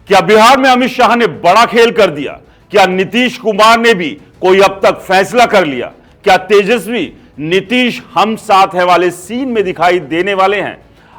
क्या बिहार में अमित शाह ने बड़ा खेल कर दिया? क्या नीतीश कुमार ने भी कोई अब तक फैसला कर लिया? क्या तेजस्वी नीतीश हम साथ है वाले सीन में दिखाई देने वाले हैं?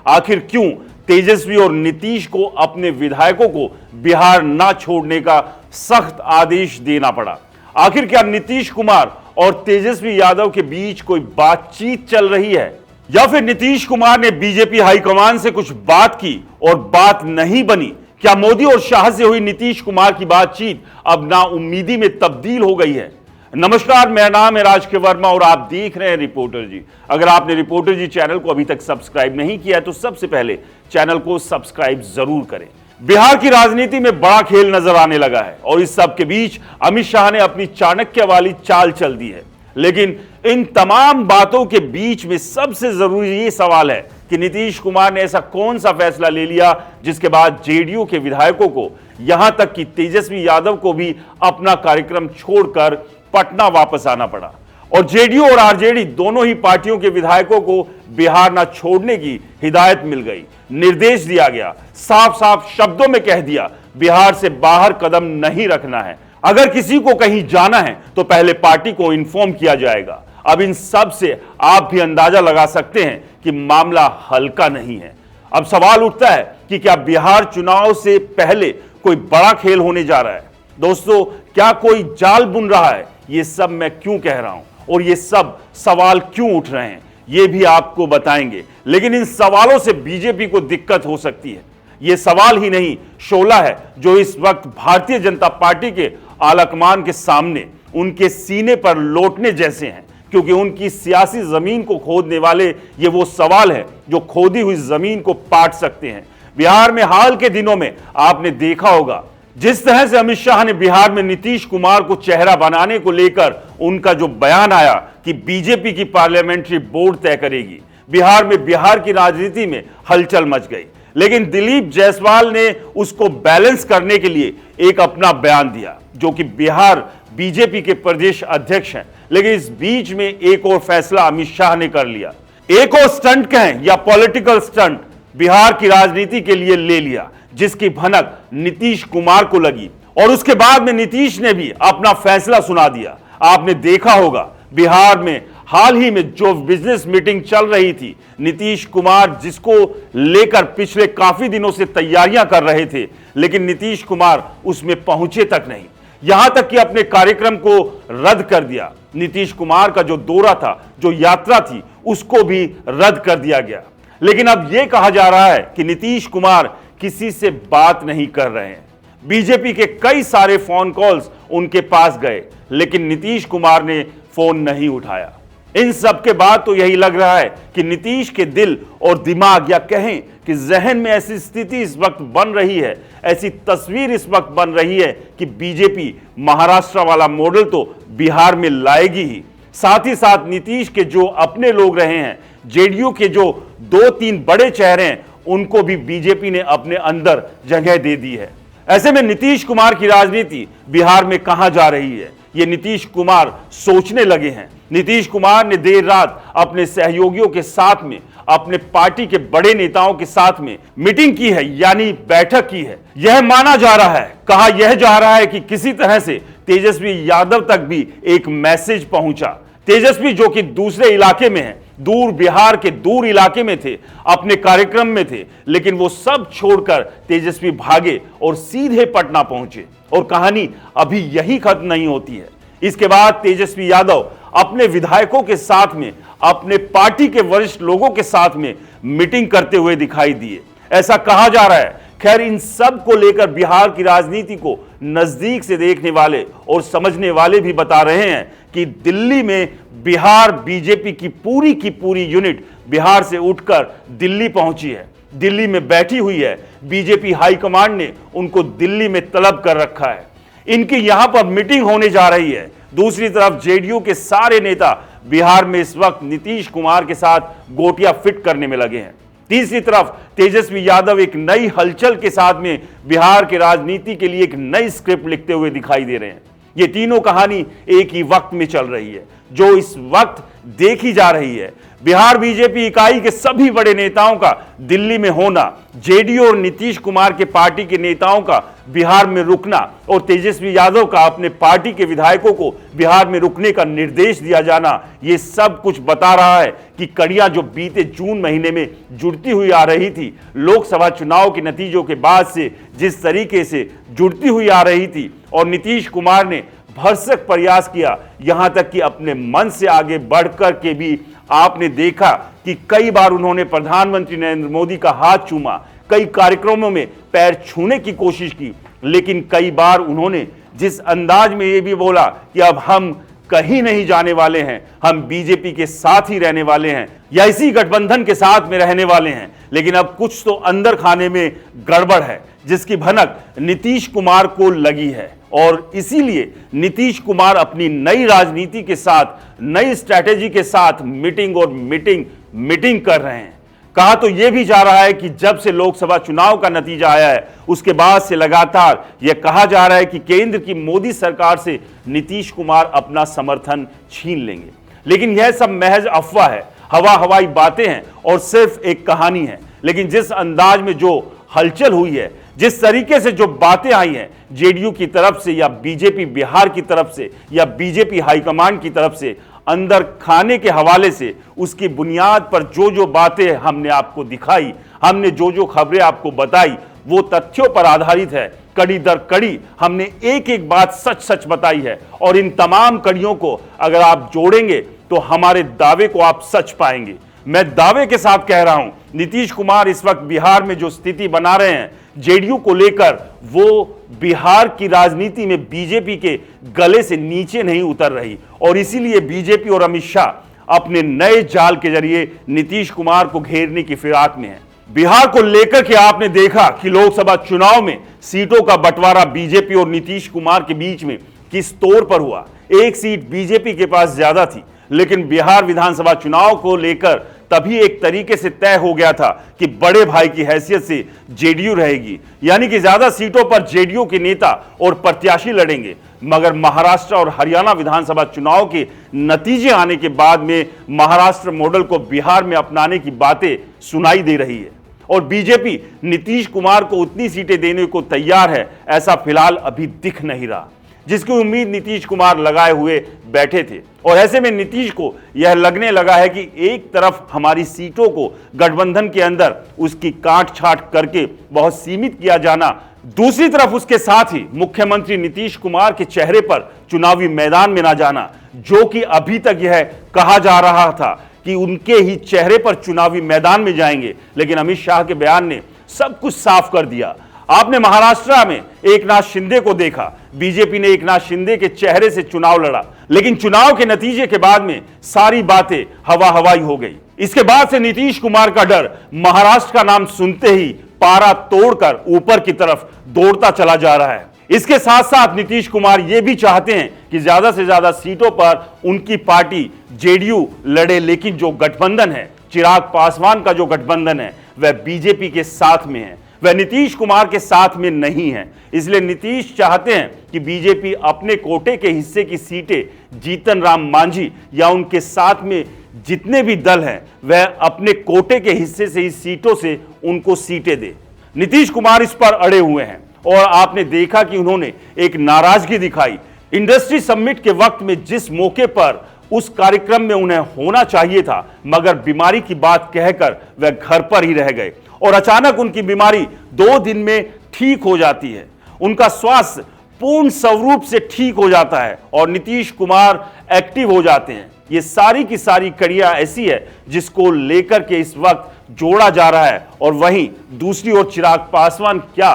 आखिर क्यों तेजस्वी और नीतीश को अपने विधायकों को बिहार ना छोड़ने का सख्त आदेश देना पड़ा? आखिर क्या नीतीश कुमार और तेजस्वी यादव के बीच कोई बातचीत चल रही है, या फिर नीतीश कुमार ने बीजेपी हाईकमान से कुछ बात की और बात नहीं बनी? क्या मोदी और शाह से हुई नीतीश कुमार की बातचीत अब नाउम्मीदी में तब्दील हो गई है? नमस्कार, मेरा नाम है राजके वर्मा और आप देख रहे हैं रिपोर्टर जी। अगर आपने रिपोर्टर जी चैनल को अभी तक सब्सक्राइब नहीं किया है तो सबसे पहले चैनल को सब्सक्राइब जरूर करें। बिहार की राजनीति में बड़ा खेल नजर आने लगा है और इस सब के बीच अमित शाह ने अपनी चाणक्य वाली चाल चल दी है। लेकिन इन तमाम बातों के बीच में सबसे जरूरी ये सवाल है कि नीतीश कुमार ने ऐसा कौन सा फैसला ले लिया जिसके बाद जेडीयू के विधायकों को, यहां तक कि तेजस्वी यादव को भी अपना कार्यक्रम छोड़कर पटना वापस आना पड़ा और जेडीयू और आरजेडी दोनों ही पार्टियों के विधायकों को बिहार ना छोड़ने की हिदायत मिल गई, निर्देश दिया गया, साफ साफ शब्दों में कह दिया बिहार से बाहर कदम नहीं रखना है। अगर किसी को कहीं जाना है तो पहले पार्टी को इन्फॉर्म किया जाएगा। अब इन सब से आप भी अंदाजा लगा सकते हैं कि मामला हल्का नहीं है। अब सवाल उठता है कि क्या बिहार चुनाव से पहले कोई बड़ा खेल होने जा रहा है? दोस्तों, क्या कोई जाल बुन रहा है? ये सब मैं क्यों कह रहा हूं और ये सब सवाल क्यों उठ रहे हैं, ये भी आपको बताएंगे। लेकिन इन सवालों से बीजेपी को दिक्कत हो सकती है। ये सवाल ही नहीं, शोला है जो इस वक्त भारतीय जनता पार्टी के आलाकमान के सामने उनके सीने पर लौटने जैसे हैं, क्योंकि उनकी सियासी जमीन को खोदने वाले ये वो सवाल है जो खोदी हुई जमीन को पाट सकते हैं। बिहार में हाल के दिनों में आपने देखा होगा जिस तरह से अमित शाह ने बिहार में नीतीश कुमार को चेहरा बनाने को लेकर उनका जो बयान आया कि बीजेपी की पार्लियामेंट्री बोर्ड तय करेगी, बिहार में बिहार की राजनीति में हलचल मच गई। लेकिन दिलीप जायसवाल ने उसको बैलेंस करने के लिए एक अपना बयान दिया, जो कि बिहार बीजेपी के प्रदेश अध्यक्ष हैं। लेकिन इस बीच में एक और फैसला अमित शाह ने कर लिया, एक और स्टंट कहें या पॉलिटिकल स्टंट बिहार की राजनीति के लिए ले लिया, जिसकी भनक नीतीश कुमार को लगी और उसके बाद में नीतीश ने भी अपना फैसला सुना दिया। आपने देखा होगा बिहार में हाल ही में जो बिजनेस मीटिंग चल रही थी, नीतीश कुमार जिसको लेकर पिछले काफी दिनों से तैयारियां कर रहे थे, लेकिन नीतीश कुमार उसमें पहुंचे तक नहीं, यहां तक कि अपने कार्यक्रम को रद्द कर दिया। नीतीश कुमार का जो दौरा था, जो यात्रा थी, उसको भी रद्द कर दिया गया। लेकिन अब यह कहा जा रहा है कि नीतीश कुमार किसी से बात नहीं कर रहे हैं। बीजेपी के कई सारे फोन कॉल्स उनके पास गए, लेकिन नीतीश कुमार ने फोन नहीं उठाया। इन सब के बाद तो यही लग रहा है कि नीतीश के दिल और दिमाग, या कहें कि जहन में ऐसी स्थिति इस वक्त बन रही है, ऐसी तस्वीर इस वक्त बन रही है कि बीजेपी महाराष्ट्र वाला मॉडल तो बिहार में लाएगी ही, साथ ही साथ नीतीश के जो अपने लोग रहे हैं, जेडीयू के जो 2-3 बड़े चेहरे हैं, उनको भी बीजेपी ने अपने अंदर जगह दे दी है। ऐसे में नीतीश कुमार की राजनीति बिहार में कहां जा रही है, ये नीतीश कुमार सोचने लगे हैं। नीतीश कुमार ने देर रात अपने सहयोगियों के साथ में, अपने पार्टी के बड़े नेताओं के साथ में मीटिंग की है, यानी बैठक की है। यह माना जा रहा है, कहा यह जा रहा है कि किसी तरह से तेजस्वी यादव तक भी एक मैसेज पहुंचा। तेजस्वी जो कि दूसरे इलाके में है, दूर बिहार के दूर इलाके में थे, अपने कार्यक्रम में थे, लेकिन वो सब छोड़कर तेजस्वी भागे और सीधे पटना पहुंचे। और कहानी अभी यही खत्म नहीं होती है। इसके बाद तेजस्वी यादव अपने विधायकों के साथ में, अपने पार्टी के वरिष्ठ लोगों के साथ में मीटिंग करते हुए दिखाई दिए, ऐसा कहा जा रहा है। खैर, इन सब को लेकर बिहार की राजनीति को नजदीक से देखने वाले और समझने वाले भी बता रहे हैं कि दिल्ली में बिहार बीजेपी की पूरी यूनिट बिहार से उठकर दिल्ली पहुंची है, दिल्ली में बैठी हुई है। बीजेपी हाईकमांड ने उनको दिल्ली में तलब कर रखा है, इनकी यहां पर मीटिंग होने जा रही है। दूसरी तरफ जेडीयू के सारे नेता बिहार में इस वक्त नीतीश कुमार के साथ गोटियां फिट करने में लगे हैं। तीसरी तरफ तेजस्वी यादव एक नई हलचल के साथ में बिहार के राजनीति के लिए एक नई स्क्रिप्ट लिखते हुए दिखाई दे रहे हैं। ये तीनों कहानी एक ही वक्त में चल रही है, जो इस वक्त देखी जा रही है। बिहार बीजेपी इकाई के सभी बड़े नेताओं का दिल्ली में होना, जेडीयू और नीतीश कुमार के पार्टी के नेताओं का बिहार में रुकना और तेजस्वी यादव का अपने पार्टी के विधायकों को बिहार में रुकने का निर्देश दिया जाना, ये सब कुछ बता रहा है कि कड़ियां जो बीते जून महीने में जुड़ती हुई आ रही थी, लोकसभा चुनाव के नतीजों के बाद से जिस तरीके से जुड़ती हुई आ रही थी, और नीतीश कुमार ने भरसक प्रयास किया, यहां तक कि अपने मन से आगे बढ़कर के भी आपने देखा कि कई बार उन्होंने प्रधानमंत्री नरेंद्र मोदी का हाथ चूमा, कई कार्यक्रमों में पैर छूने की कोशिश की, लेकिन कई बार उन्होंने जिस अंदाज में ये भी बोला कि अब हम कहीं नहीं जाने वाले हैं, हम बीजेपी के साथ ही रहने वाले हैं या इसी गठबंधन के साथ में रहने वाले हैं, लेकिन अब कुछ तो अंदर खाने में गड़बड़ है, जिसकी भनक नीतीश कुमार को लगी है। और इसीलिए नीतीश कुमार अपनी नई राजनीति के साथ, नई स्ट्रैटेजी के साथ मीटिंग और मीटिंग कर रहे हैं। कहा तो यह भी जा रहा है कि जब से लोकसभा चुनाव का नतीजा आया है, उसके बाद से लगातार यह कहा जा रहा है कि केंद्र की मोदी सरकार से नीतीश कुमार अपना समर्थन छीन लेंगे। लेकिन यह सब महज अफवाह है, हवाई बातें हैं और सिर्फ एक कहानी है। लेकिन जिस अंदाज में जो हलचल हुई है, जिस तरीके से जो बातें आई हैं जेडीयू की तरफ से या बीजेपी बिहार की तरफ से या बीजेपी हाईकमान की तरफ से, अंदर खाने के हवाले से, उसकी बुनियाद पर जो बातें हमने आपको दिखाई, हमने जो खबरें आपको बताई, वो तथ्यों पर आधारित है। कड़ी दर कड़ी हमने एक एक बात सच बताई है, और इन तमाम कड़ियों को अगर आप जोड़ेंगे तो हमारे दावे को आप सच पाएंगे। मैं दावे के साथ कह रहा हूं, नीतीश कुमार इस वक्त बिहार में जो स्थिति बना रहे हैं जेडीयू को लेकर, वो बिहार की राजनीति में बीजेपी के गले से नीचे नहीं उतर रही, और इसीलिए बीजेपी और अमित शाह अपने नए जाल के जरिए नीतीश कुमार को घेरने की फिराक में है। बिहार को लेकर के आपने देखा कि लोकसभा चुनाव में सीटों का बंटवारा बीजेपी और नीतीश कुमार के बीच में किस तौर पर हुआ। एक सीट बीजेपी के पास ज्यादा थी, लेकिन बिहार विधानसभा चुनाव को लेकर तभी एक तरीके से तय हो गया था कि बड़े भाई की हैसियत से जेडीयू रहेगी, यानी कि ज्यादा सीटों पर जेडीयू के नेता और प्रत्याशी लड़ेंगे। मगर महाराष्ट्र और हरियाणा विधानसभा चुनाव के नतीजे आने के बाद में महाराष्ट्र मॉडल को बिहार में अपनाने की बातें सुनाई दे रही है, और बीजेपी नीतीश कुमार को उतनी सीटें देने को तैयार है, ऐसा फिलहाल अभी दिख नहीं रहा, जिसकी उम्मीद नीतीश कुमार लगाए हुए बैठे थे। और ऐसे में नीतीश को यह लगने लगा है कि एक तरफ हमारी सीटों को गठबंधन के अंदर उसकी काट छाट करके बहुत सीमित किया जाना, दूसरी तरफ उसके साथ ही मुख्यमंत्री नीतीश कुमार के चेहरे पर चुनावी मैदान में ना जाना, जो कि अभी तक यह कहा जा रहा था कि उनके ही चेहरे पर चुनावी मैदान में जाएंगे, लेकिन अमित शाह के बयान ने सब कुछ साफ कर दिया। आपने महाराष्ट्र में एकनाथ शिंदे को देखा, बीजेपी ने एकनाथ शिंदे के चेहरे से चुनाव लड़ा, लेकिन चुनाव के नतीजे के बाद में सारी बातें हवाई हो गई। इसके बाद से नीतीश कुमार का डर महाराष्ट्र का नाम सुनते ही पारा तोड़कर ऊपर की तरफ दौड़ता चला जा रहा है। इसके साथ साथ नीतीश कुमार ये भी चाहते हैं कि ज्यादा से ज्यादा सीटों पर उनकी पार्टी जेडीयू लड़े, लेकिन जो गठबंधन है, चिराग पासवान का जो गठबंधन है, वह बीजेपी के साथ में है, वह नीतीश कुमार के साथ में नहीं है। इसलिए नीतीश चाहते हैं कि बीजेपी अपने कोटे के हिस्से की सीटें जीतन राम मांझी या उनके साथ में जितने भी दल हैं, वह अपने कोटे के हिस्से से इस सीटों से उनको सीटें दे। नीतीश कुमार इस पर अड़े हुए हैं, और आपने देखा कि उन्होंने एक नाराजगी दिखाई इंडस्ट्री समिट के वक्त में, जिस मौके पर उस कार्यक्रम में उन्हें होना चाहिए था, मगर बीमारी की बात कहकर वह घर पर ही रह गए, और अचानक उनकी बीमारी 2 दिन में ठीक हो जाती है, उनका स्वास्थ्य पूर्ण स्वरूप से ठीक हो जाता है और नीतीश कुमार एक्टिव हो जाते हैं। ये सारी की सारी कड़ियां ऐसी है जिसको लेकर के इस वक्त जोड़ा जा रहा है, और वहीं दूसरी ओर चिराग पासवान क्या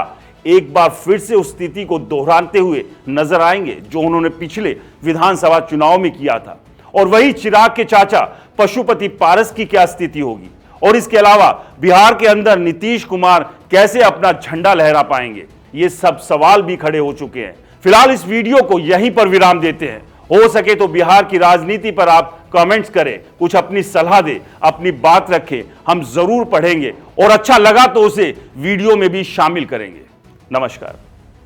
एक बार फिर से उस स्थिति को दोहराते हुए नजर आएंगे जो उन्होंने पिछले विधानसभा चुनाव में किया था। और वही चिराग के चाचा पशुपति पारस की क्या स्थिति होगी, और इसके अलावा बिहार के अंदर नीतीश कुमार कैसे अपना झंडा लहरा पाएंगे, ये सब सवाल भी खड़े हो चुके हैं। फिलहाल इस वीडियो को यहीं पर विराम देते हैं। हो सके तो बिहार की राजनीति पर आप कमेंट्स करें, कुछ अपनी सलाह दें, अपनी बात रखें, हम जरूर पढ़ेंगे, और अच्छा लगा तो उसे वीडियो में भी शामिल करेंगे। नमस्कार।